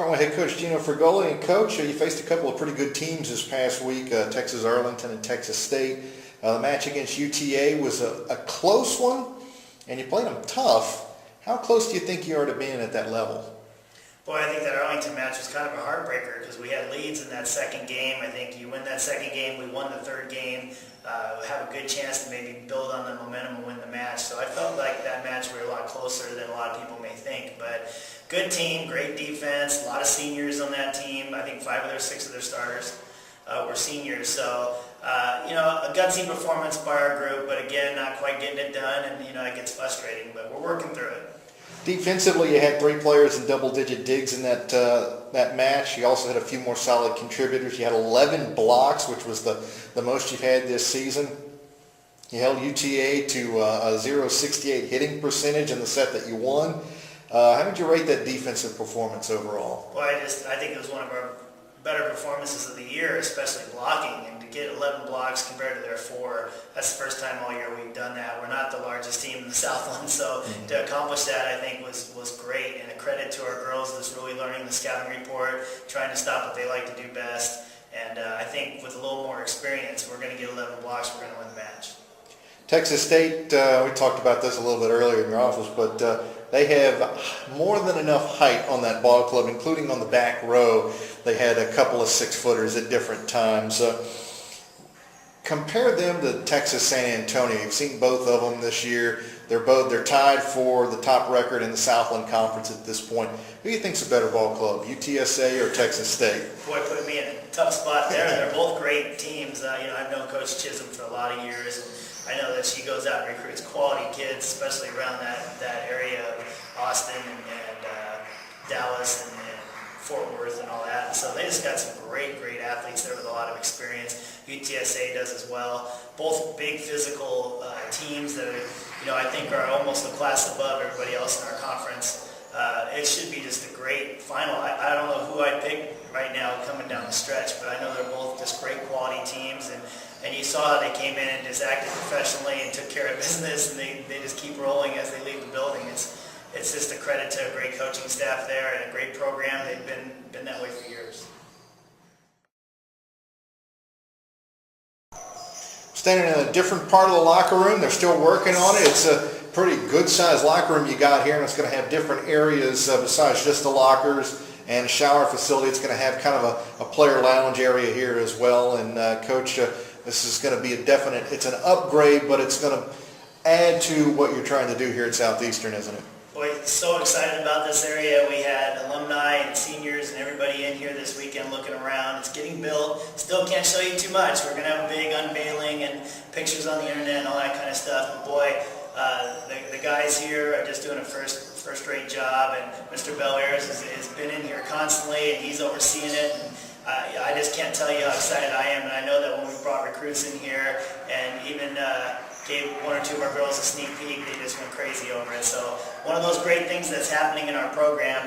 Talking with head coach Geno Frugoli. And coach, you faced a couple of pretty good teams this past week, Texas Arlington and Texas State. The match against UTA was a close one, and you played them tough. How close do you think you are to being at that level? Boy, I think that Arlington match was kind of a heartbreaker because we had leads in that second game. I think you win that second game, we won the third game, have a good chance to maybe build on the momentum and win the match. So I felt like that match we were a lot closer than a lot of people may think. But good team, great defense, a lot of seniors on that team. I think 5 of their 6 of their starters were seniors. So, a gutsy performance by our group, but again, not quite getting it done, and, it gets frustrating, but we're working through it. Defensively, you had 3 players in double-digit digs in that match. You also had a few more solid contributors. You had 11 blocks, which was the most you've had this season. You held UTA to a .068 hitting percentage in the set that you won. How did you rate that defensive performance overall? Well, I think it was one of our better performances of the year, especially blocking, and to get 11 blocks compared to their 4, that's the first time all year we've done that. We're not the largest team in the Southland, so to accomplish that I think was great, and a credit to our girls that's really learning the scouting report, trying to stop what they like to do best, and I think with a little more experience we're going to get 11 blocks, we're going to win the match. Texas State, we talked about this a little bit earlier in your office, but they have more than enough height on that ball club, including on the back row. They had a couple of 6-footers at different times. Compare them to Texas San Antonio. You've seen both of them this year. They're tied for the top record in the Southland Conference at this point. Who do you think's a better ball club, UTSA or Texas State? Boy, put me in a tough spot there. They're both great teams. I've known Coach Chisholm for a lot of years, and I know that she goes out and recruits quality kids, especially around that area of Austin and Dallas and Fort Worth and all that. And so they just got some great athletes there with a lot of experience. UTSA does as well. Both big physical teams that are, I think are almost a class above everybody else in our conference. It should be just a great final. I don't know who I'd pick right now coming down the stretch, but I know they're both just great quality teams, and you saw how they came in and just acted professionally and took care of business, and they just keep rolling as they leave the building. It's just a credit to a great coaching staff there and a great program. They've been that way for years. Standing in a different part of the locker room. They're still working on it. It's a pretty good-sized locker room you got here, and it's going to have different areas besides just the lockers and a shower facility. It's going to have kind of a player lounge area here as well. And Coach, this is going to be it's an upgrade, but it's going to add to what you're trying to do here at Southeastern, isn't it? Boy, so excited about this area. We had alumni and seniors and everybody in here this weekend looking around. It's getting built. Still can't show you too much. We're going to have a big unveiling and pictures on the internet and all that kind of stuff. But boy, the guys here are just doing a first-rate job, and Mr. Bellairs has been in here constantly, and he's overseeing it. And I just can't tell you how excited I am, and I know that when we brought recruits in here and even gave 1 or 2 of our girls a sneak peek, they just went crazy over it. So one of those great things that's happening in our program,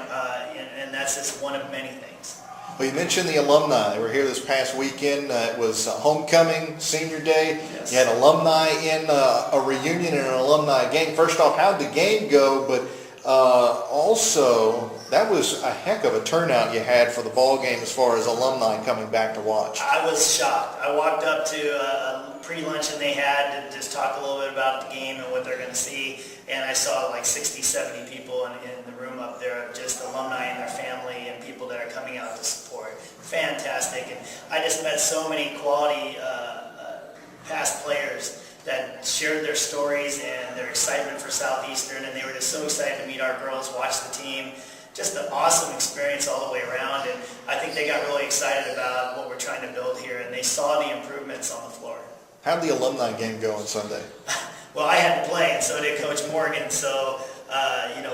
and that's just one of many things. Well, you mentioned the alumni. They were here this past weekend. It was homecoming, senior day. Yes. You had alumni in a reunion and an alumni game. First off, how'd the game go? But also, that was a heck of a turnout you had for the ball game as far as alumni coming back to watch. I was shocked. I walked up to a pre-luncheon they had to just talk a little bit about the game and what they're going to see, and I saw like 60, 70 people in the room up there, just alumni and their family and people that are coming out to support. Fantastic. And I just met so many quality past players that shared their stories and their excitement for Southeastern, and they were just so excited to meet our girls, watch the team. Just an awesome experience all the way around, and I think they got really excited about what we're trying to build here, and they saw the improvements on the floor. How'd the alumni game go on Sunday? Well, I had to play, and so did Coach Morgan, so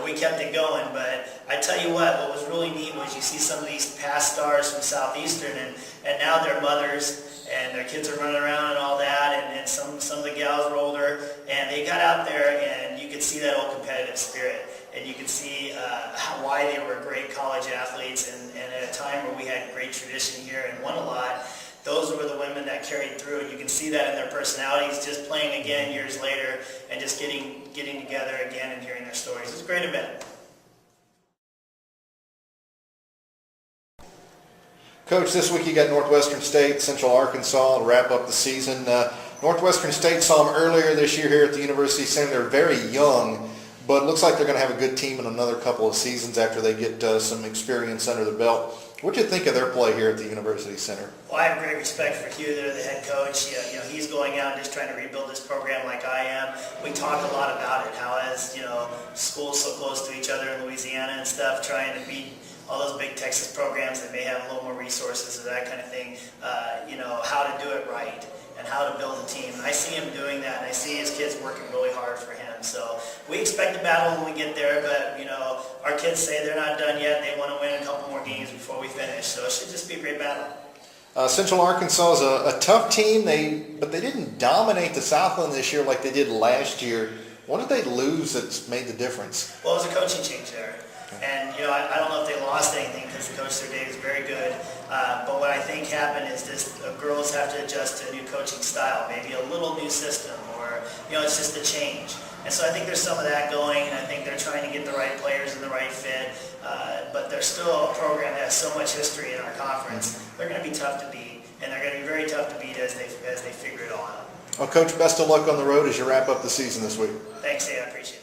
we kept it going. But I tell you what was really neat was you see some of these past stars from Southeastern, and now they're mothers, and their kids are running around and all that, and some of the gals were older, and they got out there, and you could see that old competitive spirit, and you could see why they were great college athletes, and at a time where we had great tradition here and won a lot. Those were the women that carried through, and you can see that in their personalities, just playing again years later and just getting together again and hearing their stories. It's a great event. Coach, this week you got Northwestern State, Central Arkansas to wrap up the season. Northwestern State saw them earlier this year here at the University Center. They're very young, but it looks like they're going to have a good team in another couple of seasons after they get some experience under the belt. What do you think of their play here at the University Center? Well, I have great respect for Hugh, they're the head coach. He's going out and just trying to rebuild this program like I am. We talk a lot about it, how as, schools so close to each other in Louisiana and stuff, trying to beat all those big Texas programs that may have a little more resources or that kind of thing, how to do it right and how to build a team. And I see him doing that, and I see his kids working really hard for him. So we expect a battle when we get there, but, our kids say they're not done yet. They want to win a couple more games before we finish, so it should just be a great battle. Central Arkansas is a tough team, but they didn't dominate the Southland this year like they did last year. What did they lose that's made the difference? Well, it was a coaching change there. And, I don't know if they lost anything because the coach their day is very good. But what I think happened is girls have to adjust to a new coaching style, maybe a little new system, or, it's just a change. And so I think there's some of that going, and I think they're trying to get the right players in the right fit. But they're still a program that has so much history in our conference. They're going to be tough to beat, and they're going to be very tough to beat as they figure it all out. Well, Coach, best of luck on the road as you wrap up the season this week. Thanks, Dave. I appreciate it.